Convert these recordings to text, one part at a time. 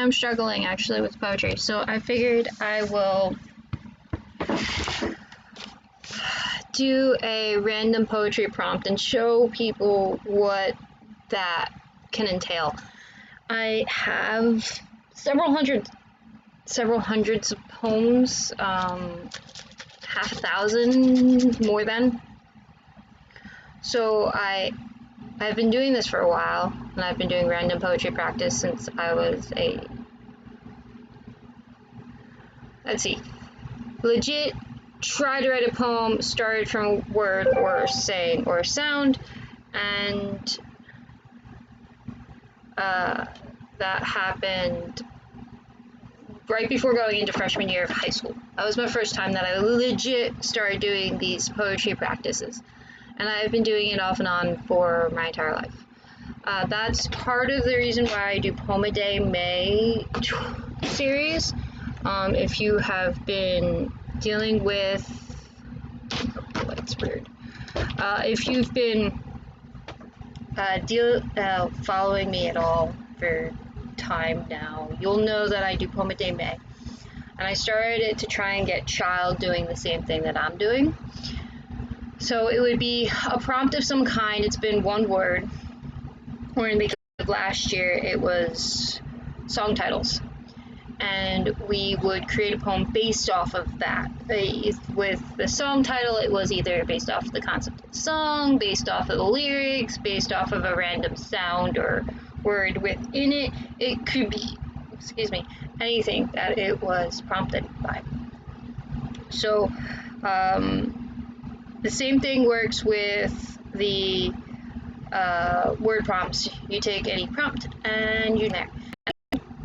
I'm struggling actually with poetry, so I figured I will do a random poetry prompt and show people what that can entail. I have several hundreds of poems, half a thousand, more than. So I've been doing this for a while, and I've been doing random poetry practice since I was legit try to write a poem started from a word or saying or sound, and that happened right before going into freshman year of high school. That was my first time that I legit started doing these poetry practices, and I've been doing it off and on for my entire life. That's part of the reason why I do Poem a Day May series. If you have been dealing with, oh, it's weird. If you've been following me at all for time now, you'll know that I do Poem a Day May, and I started it to try and get child doing the same thing that I'm doing. So it would be a prompt of some kind. It's been one word, or in the case of last year it was song titles, and we would create a poem based off of that. With the song title, it was either based off the concept of the song, based off of the lyrics, based off of a random sound or word within it. It could be, anything that it was prompted by. So the same thing works with the word prompts. You take any prompt and you there.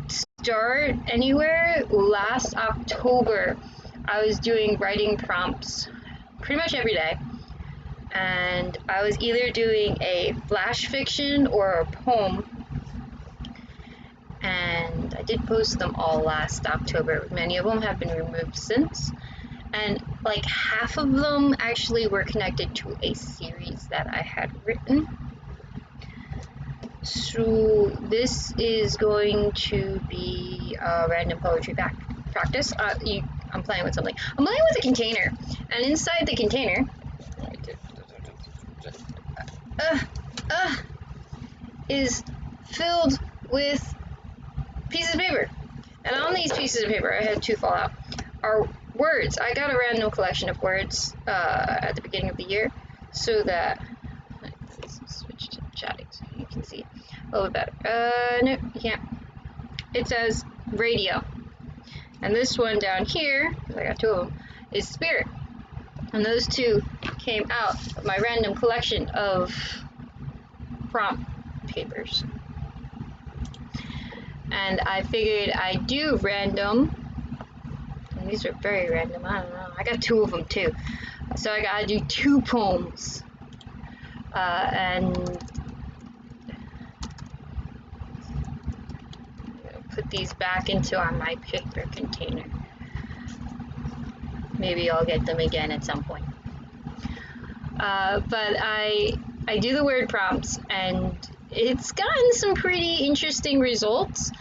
Start anywhere. Last October, I was doing writing prompts pretty much every day, and I was either doing a flash fiction or a poem, and I did post them all last October. Many of them have been removed since, and like half of them actually were connected to a series that I had written. So this is going to be a random poetry practice. I'm playing with something. I'm playing with a container, and inside the container is filled with pieces of paper. And on these pieces of paper, I had two fall out, are words. I got a random collection of words at the beginning of the year, so that switch to chatting so you can see a little bit better. No, you can't. It says radio, and this one down here, because I got two of them, is spirit. And those two came out of my random collection of prompt papers. And I figured I'd do random, and these are very random, I don't know, I got two of them too. So I gotta do two poems. And put these back into my paper container. Maybe I'll get them again at some point. But I do the word prompts, and it's gotten some pretty interesting results.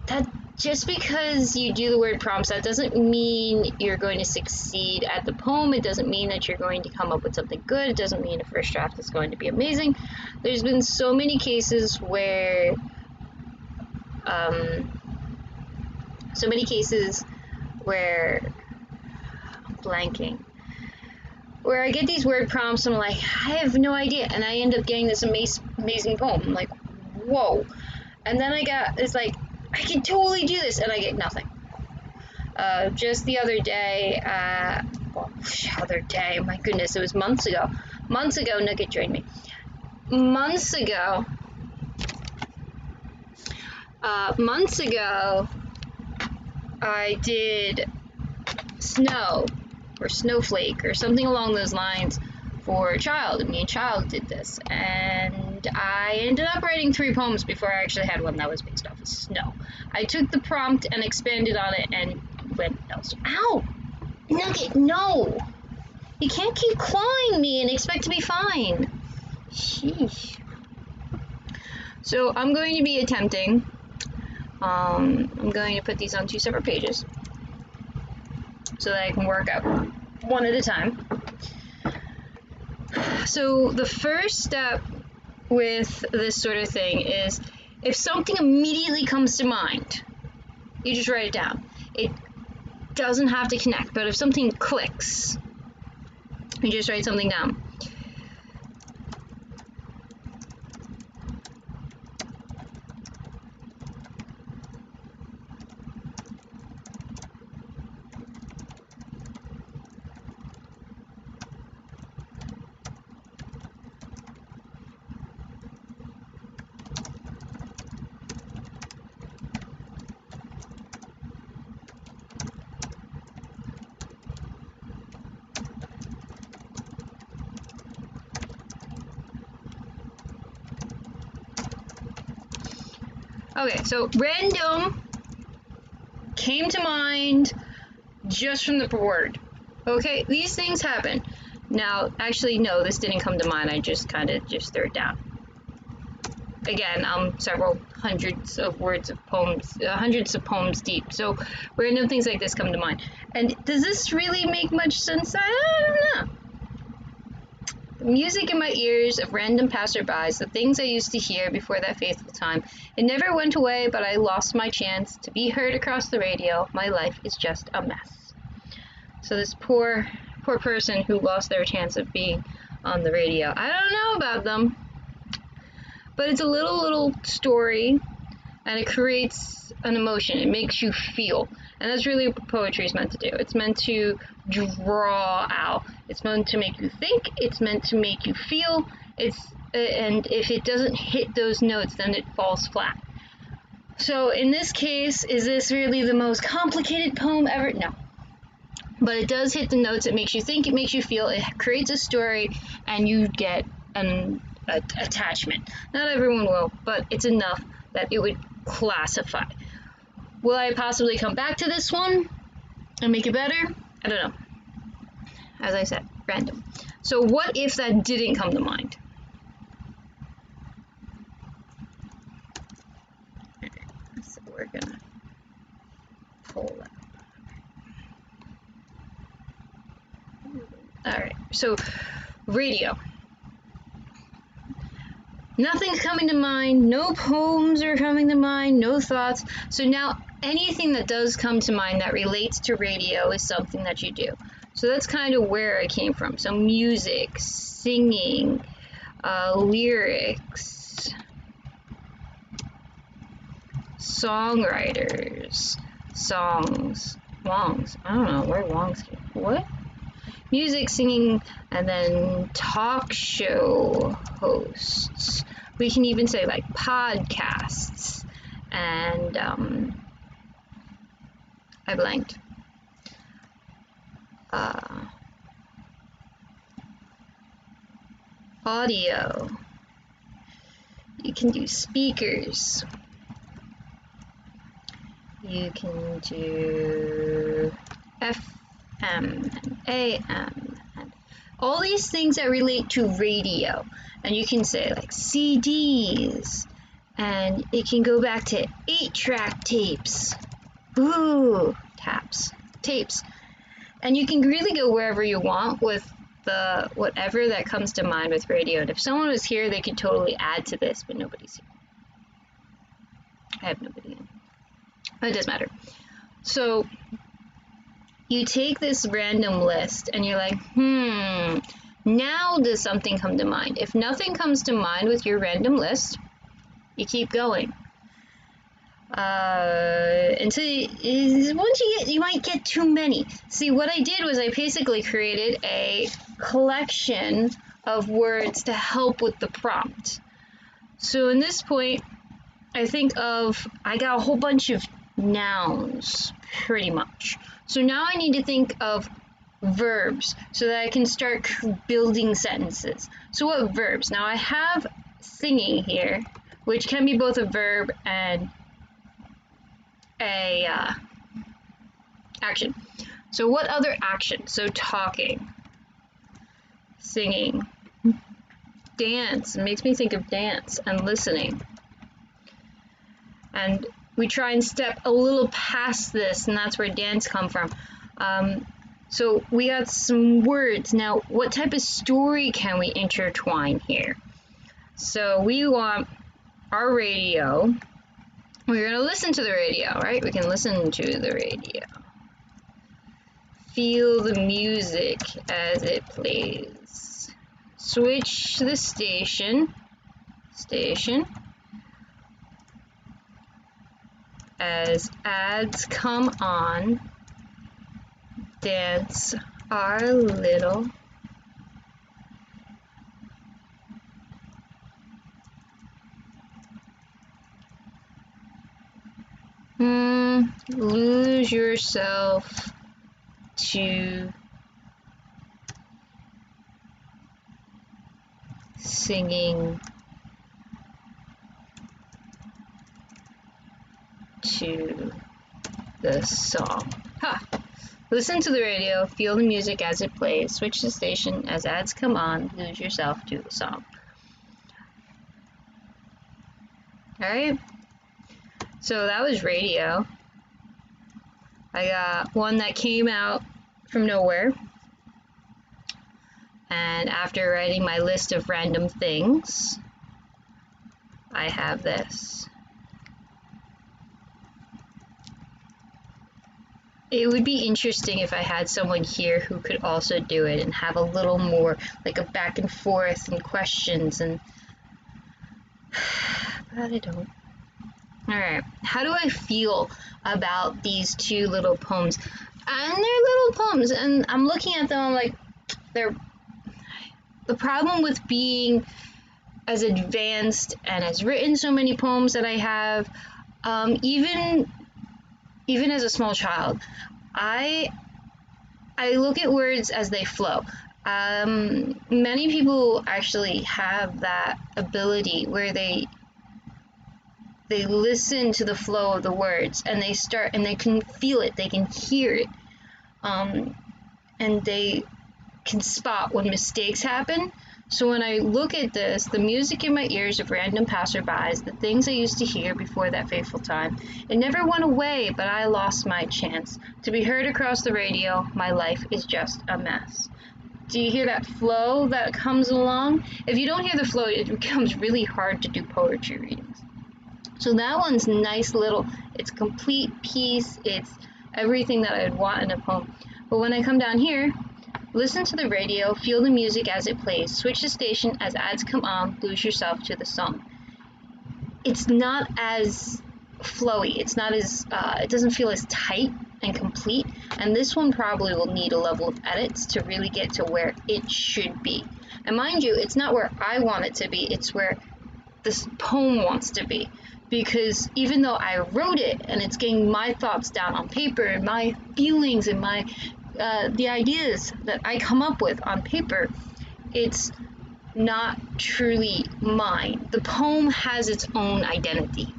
That just because you do the word prompts, that doesn't mean you're going to succeed at the poem. It doesn't mean that you're going to come up with something good. It doesn't mean a first draft is going to be amazing. There's been so many cases where I'm blanking, where I get these word prompts and I'm like, I have no idea, and I end up getting this amazing poem. I'm like, whoa. And then it's like, I can totally do this, and I get nothing. Just the other day, my goodness, it was months ago, Nugget joined me. Months ago, I did snow, or snowflake, or something along those lines for Child, and me and Child did this, and I ended up writing 3 poems before I actually had one that was based off of snow. I took the prompt and expanded on it and went elsewhere. Ow! Nugget, no! You can't keep clawing me and expect to be fine. Sheesh. So I'm going to be attempting I'm going to put these on 2 separate pages so that I can work up one at a time. So the first step with this sort of thing is if something immediately comes to mind, you just write it down. It doesn't have to connect, but if something clicks, you just write something down. Okay, so random came to mind just from the word. Okay, these things happen. Now, actually, no, this didn't come to mind. I just kind of just threw it down. Again, several hundreds of words of poems, hundreds of poems deep. So random things like this come to mind. And does this really make much sense? I don't know. The music in my ears of random passerbys, the things I used to hear before that fateful time. It never went away, but I lost my chance to be heard across the radio. My life is just a mess. So this poor person who lost their chance of being on the radio. I don't know about them, but it's a little story, and it creates an emotion. It makes you feel, and that's really what poetry is meant to do. It's meant to draw out. It's meant to make you think. It's meant to make you feel. And if it doesn't hit those notes, then it falls flat. So in this case, is this really the most complicated poem ever? No. But it does hit the notes. It makes you think. It makes you feel. It creates a story, and you get an attachment. Not everyone will, but it's enough that it would classify. Will I possibly come back to this one and make it better? I don't know. As I said, random. So what if that didn't come to mind? So we're gonna pull that. Alright, so radio. Nothing's coming to mind, no poems are coming to mind, no thoughts. So now anything that does come to mind that relates to radio is something that you do. So that's kind of where I came from. So music, singing, lyrics, songwriters, songs, longs. I don't know where longs came from. What? Music, singing, and then talk show hosts. We can even say like podcasts, and I blanked. Audio. You can do speakers. You can do FM and AM and all these things that relate to radio. And you can say like CDs, and it can go back to 8-track tapes. Ooh, tapes. And you can really go wherever you want with the whatever that comes to mind with radio. And if someone was here, they could totally add to this, but nobody's here. I have nobody in. It doesn't matter. So you take this random list and you're like, now does something come to mind? If nothing comes to mind with your random list, you keep going. Until once you might get too many. See, what I did was I basically created a collection of words to help with the prompt. So in this point, I got a whole bunch of nouns, pretty much. So now I need to think of verbs so that I can start building sentences. So what verbs? Now I have singing here, which can be both a verb and a action. So what other action? So talking, singing, dance. It makes me think of dance and listening. And we try and step a little past this, and that's where dance come from. So we got some words. Now, what type of story can we intertwine here? So we want our radio. We're going to listen to the radio, right? We can listen to the radio. Feel the music as it plays. Switch the station. As ads come on, dance our little lose yourself to singing to the song. Ha! Listen to the radio, feel the music as it plays, switch the station as ads come on, lose yourself to the song. Alright, so that was radio. I got one that came out from nowhere. And after writing my list of random things, I have this. It would be interesting if I had someone here who could also do it and have a little more like a back and forth and questions and but I don't. Alright, how do I feel about these two little poems? And they're little poems, and I'm looking at them, I'm like, they're the problem with being as advanced and as written so many poems that I have, even as a small child, I look at words as they flow. Many people actually have that ability where they listen to the flow of the words and they can feel it, they can hear it, and they can spot when mistakes happen. So when I look at this, the music in my ears of random passerbys, the things I used to hear before that fateful time, it never went away, but I lost my chance to be heard across the radio. My life is just a mess. Do you hear that flow that comes along? If you don't hear the flow, it becomes really hard to do poetry readings. So that one's nice little, it's complete piece, it's everything that I'd want in a poem. But when I come down here, listen to the radio, feel the music as it plays, switch the station as ads come on, lose yourself to the song. It's not as flowy, it's not as, it doesn't feel as tight and complete, and this one probably will need a level of edits to really get to where it should be. And mind you, it's not where I want it to be, it's where this poem wants to be. Because even though I wrote it and it's getting my thoughts down on paper and my feelings and my the ideas that I come up with on paper, it's not truly mine. The poem has its own identity,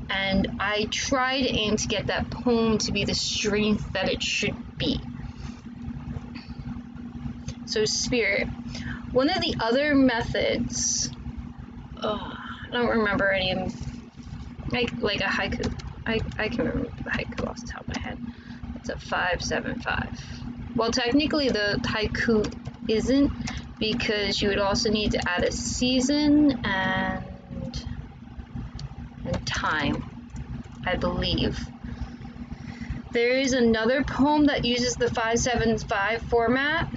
and I try to aim to get that poem to be the strength that it should be. So spirit. One of the other methods, I don't remember any of them, like a haiku. I can remember the haiku off the top of my head. It's a 5-7-5. Well, technically the haiku isn't, because you would also need to add a season and time, I believe. There is another poem that uses the 5-7-5 format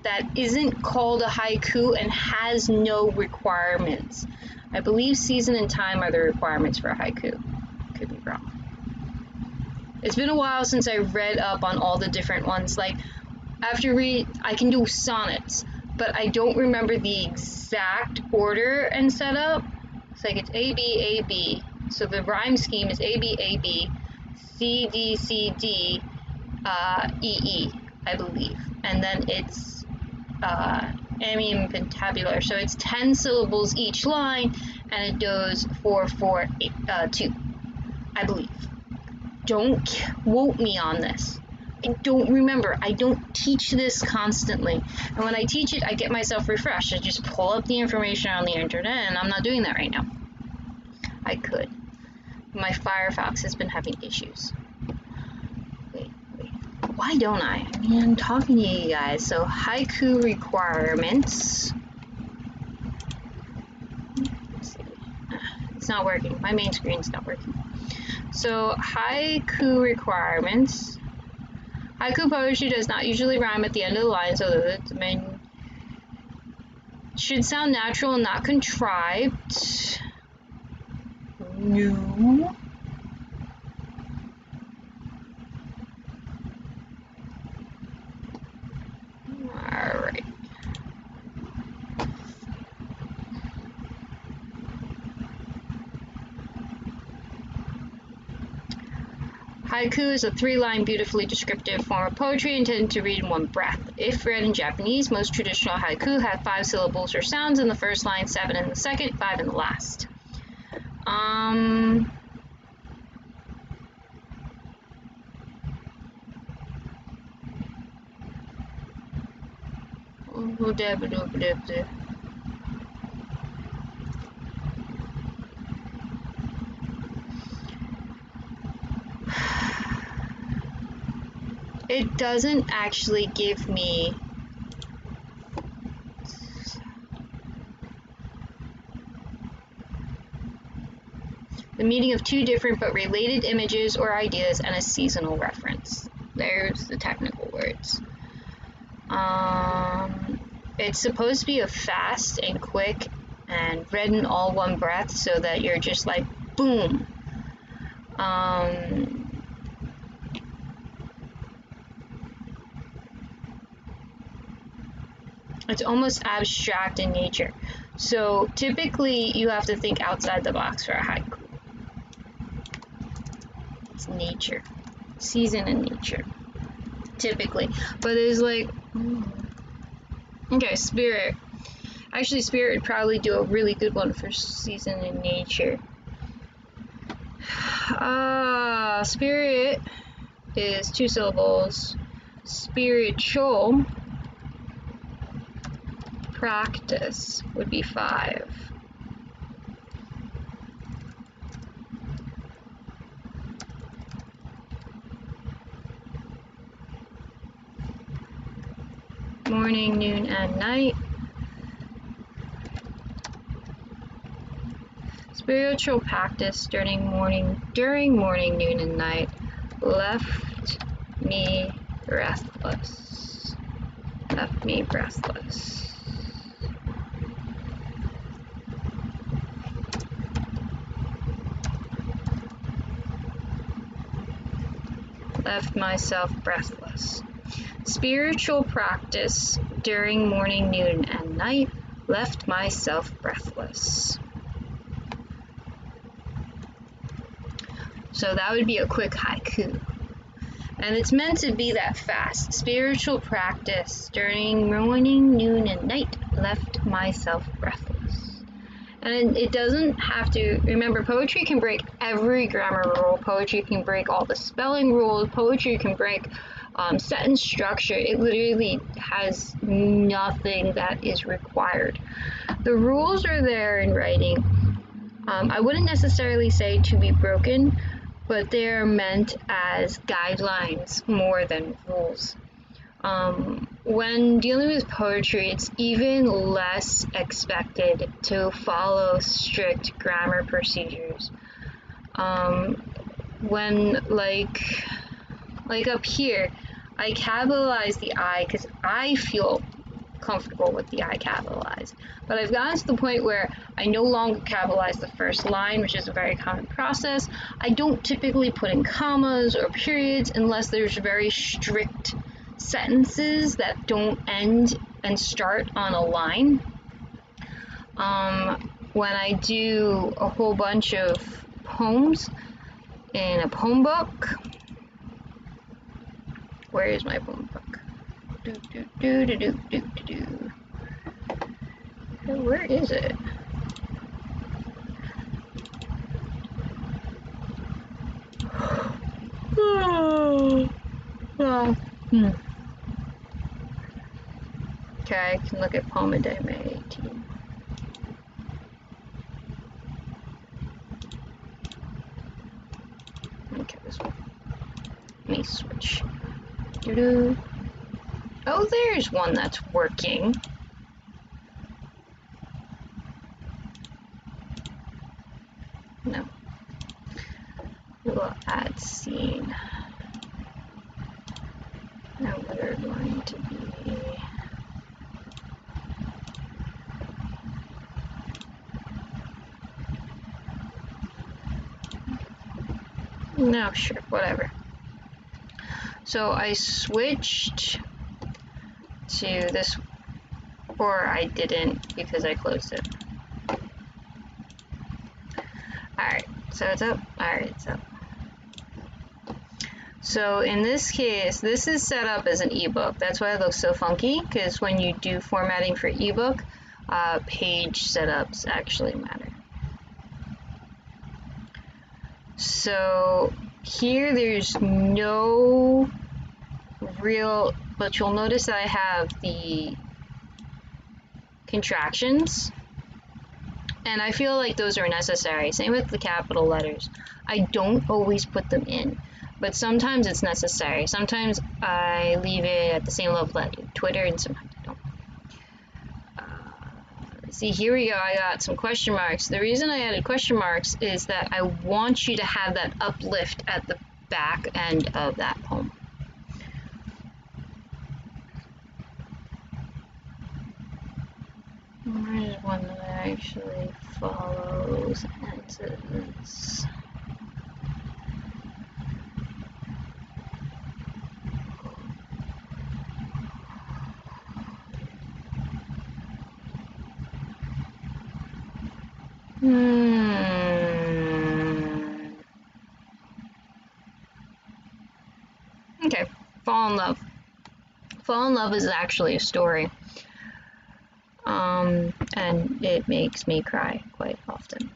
that isn't called a haiku and has no requirements. I believe season and time are the requirements for a haiku. Could be wrong. It's been a while since I read up on all the different ones. Like, after I can do sonnets, but I don't remember the exact order and setup. It's like it's A, B, A, B. So the rhyme scheme is A, B, A, B, C, D, C, D, E, E, I believe. And then it's amium pentabular, so it's 10 syllables each line, and it goes 4-4-2, I believe. Don't quote me on this. I don't remember. I don't teach this constantly, and when I teach it, I get myself refreshed. I just pull up the information on the internet, and I'm not doing that right now. I could, My Firefox has been having issues. Wait. Why don't I? I mean, I'm talking to you guys. So, Haiku Requirements. Let's see. It's not working. My main screen's not working. So, Haiku Requirements. Haiku poetry does not usually rhyme at the end of the line, so that the main should sound natural and not contrived. No. Alright. Haiku is a three-line, beautifully descriptive form of poetry intended to read in one breath. If read in Japanese, most traditional haiku have 5 syllables or sounds in the first line, 7 in the second, 5 in the last. It doesn't actually give me the meaning of 2 different but related images or ideas and a seasonal reference. There's the technical words. It's supposed to be a fast and quick and read in all one breath so that you're just like, boom. It's almost abstract in nature. So typically you have to think outside the box for a haiku. It's nature. Season in nature. Typically. But there's like, okay, spirit. Actually, spirit would probably do a really good one for season in nature. Spirit is 2 syllables. Spiritual practice would be 5. Morning, noon, and night. Spiritual practice during morning, noon, and night left me breathless. Left me breathless. Left myself breathless. Spiritual practice during morning, noon, and night left myself breathless. So that would be a quick haiku. And it's meant to be that fast. Spiritual practice during morning, noon, and night left myself breathless. And it doesn't have to, remember, poetry can break every grammar rule. Poetry can break all the spelling rules. Poetry can break sentence structure. It literally has nothing that is required. The rules are there in writing. I wouldn't necessarily say to be broken, but they're meant as guidelines more than rules. When dealing with poetry, it's even less expected to follow strict grammar procedures. When like up here, I capitalize the I because I feel comfortable with the I capitalized. But I've gotten to the point where I no longer capitalize the first line, which is a very common process. I don't typically put in commas or periods unless there's very strict sentences that don't end and start on a line. When I do a whole bunch of poems in a poem book, where is my poem book? Where is it? Okay, I can look at Poem a Day, May 18. Let me switch. Doo-doo. Oh, there's one that's working. No. We'll add scene. And we're going to be... No, sure, whatever. So I switched to this, or I didn't because I closed it. Alright, so it's up. Alright, it's up. So in this case, this is set up as an ebook. That's why it looks so funky, because when you do formatting for ebook, page setups actually matter. So here there's no real, but you'll notice that I have the contractions, and I feel like those are necessary. Same with the capital letters. I don't always put them in, but sometimes it's necessary. Sometimes I leave it at the same level that Twitter, and sometimes I don't. See, here we go. I got some question marks. The reason I added question marks is that I want you to have that uplift at the back end of that poem. There's one that actually follows and says... Okay, Fall in Love. Fall in Love is actually a story. And it makes me cry quite often.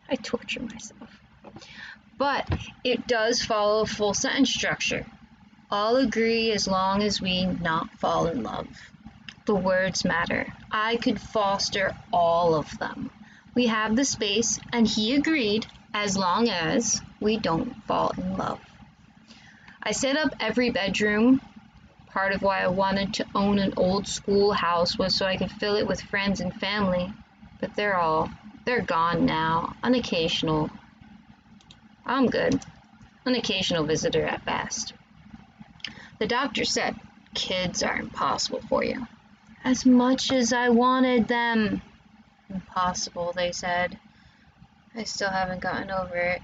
I torture myself. But it does follow full sentence structure. All agree as long as we not fall in love. The words matter. I could foster all of them. We have the space, and he agreed, as long as we don't fall in love. I set up every bedroom. Part of why I wanted to own an old school house was so I could fill it with friends and family. But they're gone now. An occasional. I'm good. An occasional visitor at best. The doctor said, kids are impossible for you. As much as I wanted them. Impossible, they said. I still haven't gotten over it.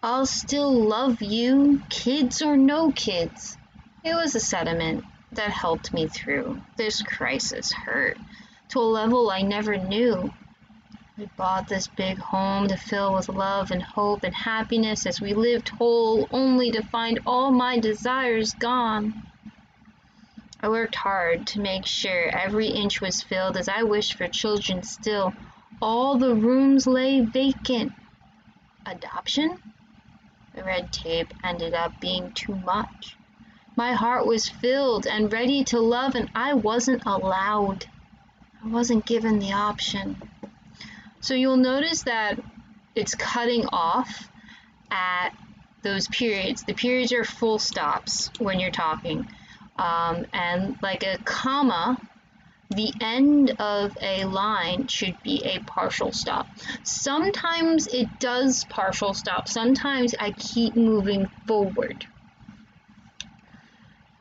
I'll still love you, kids or no kids. It was a sentiment that helped me through. This crisis hurt to a level I never knew. We bought this big home to fill with love and hope and happiness as we lived whole, only to find all my desires gone. I worked hard to make sure every inch was filled as I wished for children still. All the rooms lay vacant. Adoption? The red tape ended up being too much. My heart was filled and ready to love, and I wasn't allowed. I wasn't given the option. So you'll notice that it's cutting off at those periods. The periods are full stops when you're talking. And like a comma, the end of a line should be a partial stop. Sometimes it does partial stop. Sometimes I keep moving forward.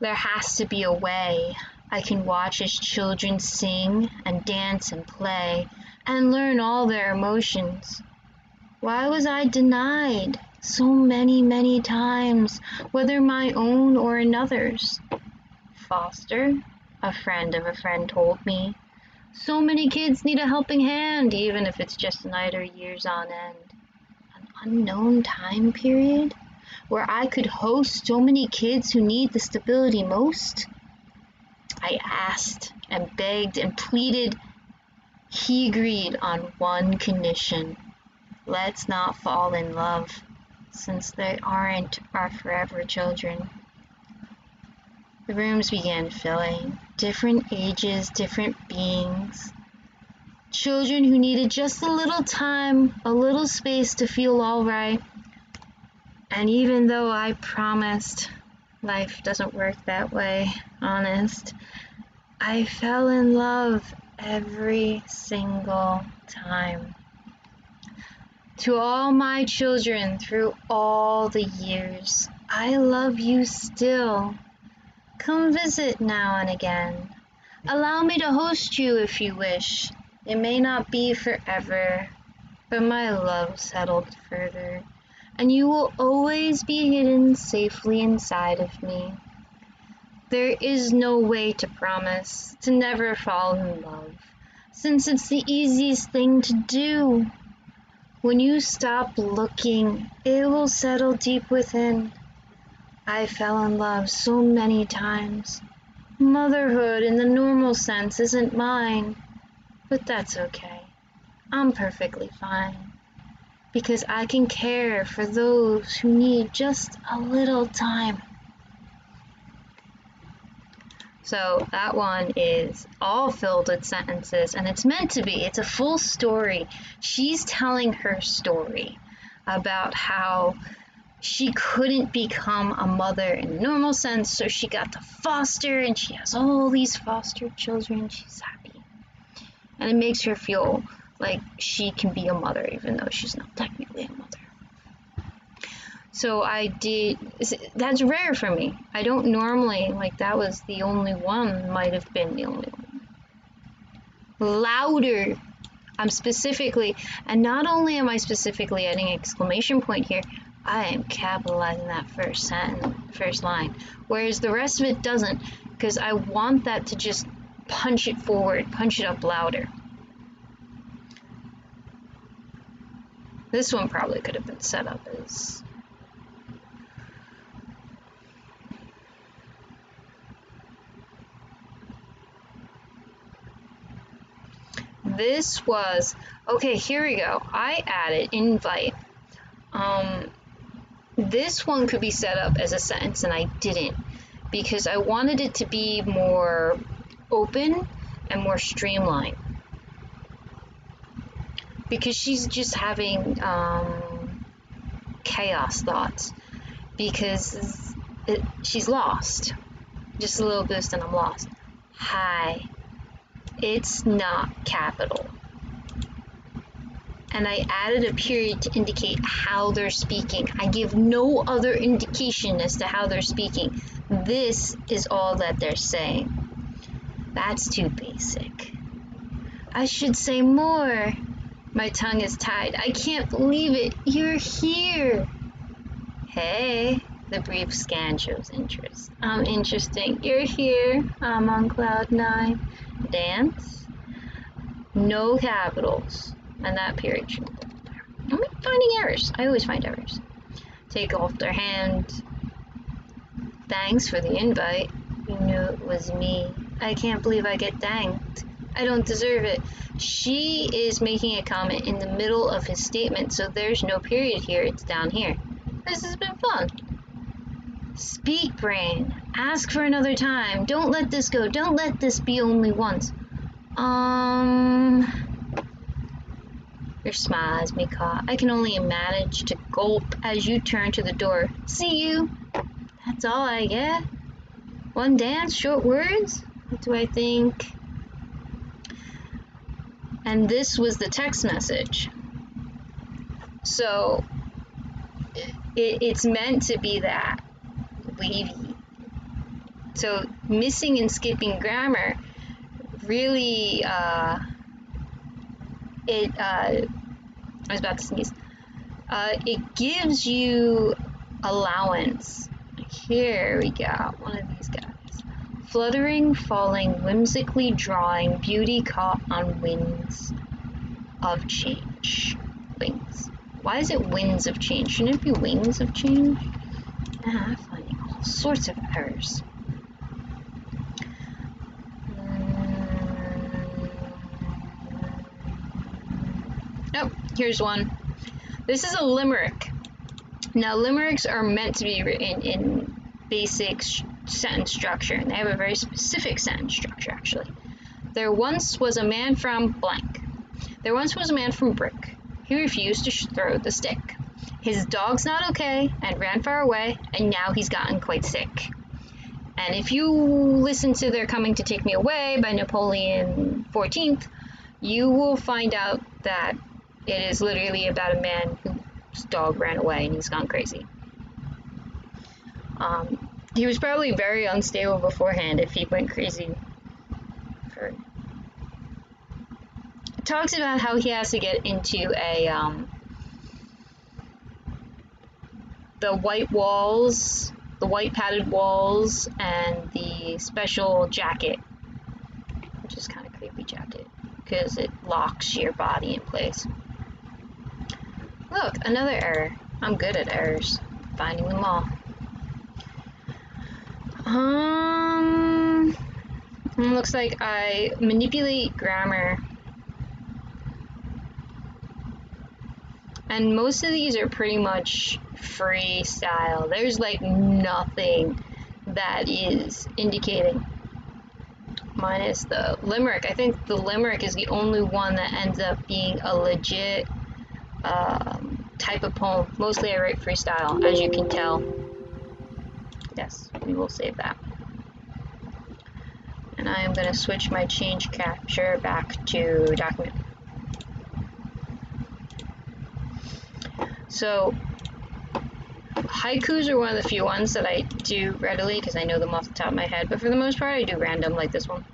There has to be a way I can watch as children sing and dance and play and learn all their emotions. Why was I denied so many, many times, whether my own or another's? Foster, a friend of a friend told me. So many kids need a helping hand, even if it's just a night or years on end. An unknown time period where I could host so many kids who need the stability most? I asked and begged and pleaded. He agreed on one condition. Let's not fall in love, since they aren't our forever children. The rooms began filling, different ages, different beings. Children who needed just a little time, a little space to feel all right. And even though I promised life doesn't work that way, honest, I fell in love every single time. To all my children through all the years, I love you still. Come visit now and again. Allow me to host you if you wish. It may not be forever, but my love settled further, and you will always be hidden safely inside of me. There is no way to promise to never fall in love, since it's the easiest thing to do. When you stop looking, it will settle deep within. I fell in love so many times. Motherhood in the normal sense isn't mine, but that's okay. I'm perfectly fine, because I can care for those who need just a little time. So that one is all filled with sentences, and it's meant to be. It's a full story. She's telling her story about how she couldn't become a mother in the normal sense, so she got to foster, and she has all these foster children. She's happy. And it makes her feel like she can be a mother, even though she's not technically a mother. So that's rare for me. I don't normally, that was the only one, might have been the only one. Louder. And not only am I specifically adding an exclamation point here, I am capitalizing that first line, whereas the rest of it doesn't, because I want that to just punch it forward, punch it up louder. This one probably could have been set up as okay, here we go. I added invite. This one could be set up as a sentence, and I didn't, because I wanted it to be more open and more streamlined. Because she's just having chaos thoughts, because she's lost. Just a little boost and I'm lost. Hi. It's not capital. And I added a period to indicate how they're speaking. I give no other indication as to how they're speaking. This is all that they're saying. That's too basic. I should say more. My tongue is tied. I can't believe it. You're here. Hey. The brief scan shows interest. Interesting. You're here. I'm on cloud 9. Dance. No capitals. And that period should be there. I'm finding errors. I always find errors. Take off their hand. Thanks for the invite. You knew it was me. I can't believe I get thanked. I don't deserve it. She is making a comment in the middle of his statement, so there's no period here. It's down here. This has been fun. Speak, brain. Ask for another time. Don't let this go. Don't let this be only once. Your smile has me caught. I can only manage to gulp as you turn to the door. See you. That's all I get. One dance, short words? What do I think? And this was the text message. So it's meant to be that. Wavy. So missing and skipping grammar really I was about to sneeze. It gives you allowance. Here we go, one of these guys. Fluttering, falling, whimsically drawing, beauty caught on winds of change. Wings. Why is it winds of change? Shouldn't it be wings of change? I'm finding all sorts of errors. Oh, here's one. This is a limerick. Now, limericks are meant to be written in basic sentence structure, and they have a very specific sentence structure, actually. There once was a man from blank. There once was a man from brick. He refused to throw the stick. His dog's not okay and ran far away, and now he's gotten quite sick. And if you listen to They're Coming to Take Me Away by Napoleon 14th, you will find out that it is literally about a man whose dog ran away and he's gone crazy. He was probably very unstable beforehand if he went crazy. It talks about how he has to get into the white walls, the white padded walls, and the special jacket, which is kind of creepy jacket because it locks your body in place. Look, another error. I'm good at errors, finding them all. It looks like I manipulate grammar. And most of these are pretty much freestyle. There's like nothing that is indicating. Minus the Limerick. I think the Limerick is the only one that ends up being a legit type of poem. Mostly I write freestyle, as you can tell. Yes, we will save that. And I am going to switch my change capture back to document. So, haikus are one of the few ones that I do readily because I know them off the top of my head, but for the most part I do random like this one.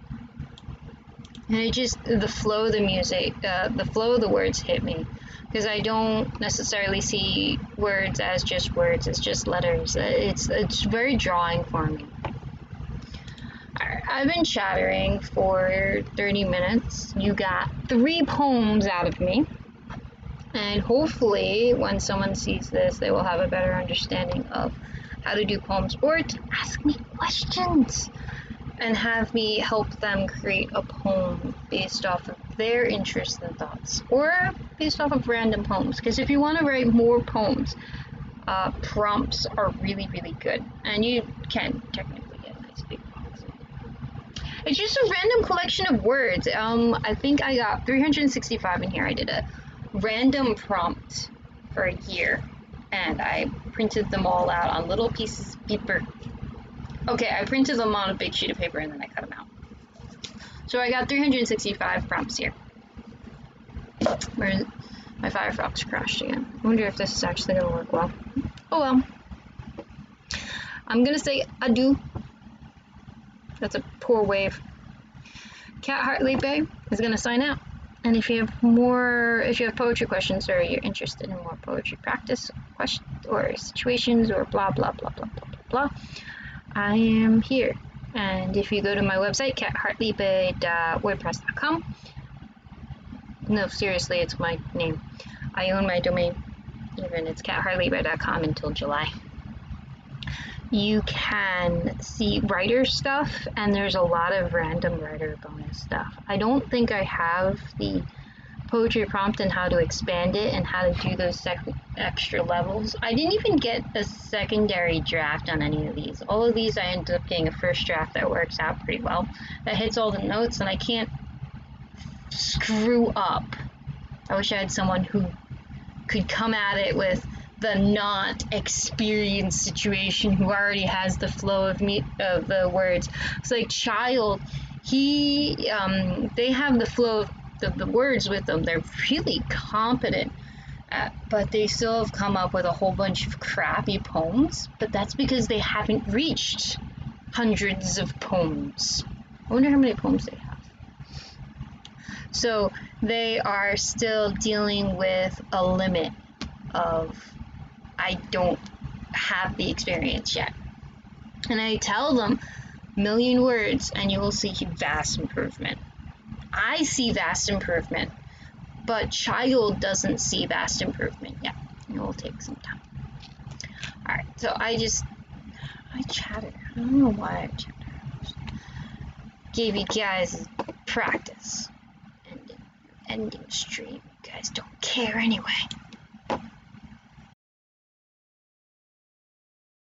And it just, the flow of the music, the flow of the words hit me because I don't necessarily see words as just words, it's just letters. It's very drawing for me. I've been chattering for 30 minutes. You got 3 poems out of me. And hopefully, when someone sees this, they will have a better understanding of how to do poems, or to ask me questions and have me help them create a poem based off of their interests and thoughts, or based off of random poems. Because if you want to write more poems, prompts are really, really good. And you can technically get nice big poems. It's just a random collection of words. I think I got 365 in here. I did a random prompt for a year, and I printed them all out on little pieces of paper. Okay, I printed them on a big sheet of paper and then I cut them out. So I got 365 prompts here. Where my Firefox crashed again. I wonder if this is actually going to work well. Oh well. I'm going to say adieu. That's a poor wave. Cat Hartliebe is going to sign out. And if you have poetry questions, or you're interested in more poetry practice questions or situations or blah blah blah blah blah blah blah, I am here. And if you go to my website, cathartliebe.wordpress.com, no, seriously, it's my name. I own my domain. Even it's cathartliebe.com until July. You can see writer stuff, and there's a lot of random writer bonus stuff. I don't think I have the poetry prompt and how to expand it and how to do those extra levels. I didn't even get a secondary draft on any of these. All of these I ended up getting a first draft that works out pretty well, that hits all the notes, and I can't screw up. I wish I had someone who could come at it with the not experienced situation, who already has the flow of the words. It's like Child, they have the flow of the words with them. They're really competent but they still have come up with a whole bunch of crappy poems, but that's because they haven't reached hundreds of poems. I wonder how many poems they have. So they are still dealing with a limit of, I don't have the experience yet. And I tell them, 1,000,000 words and you will see vast improvement. I see vast improvement, but Child doesn't see vast improvement yet. It will take some time. Alright, so I chatted. I don't know why I chatted. Gave you guys practice. Ending stream. You guys don't care anyway.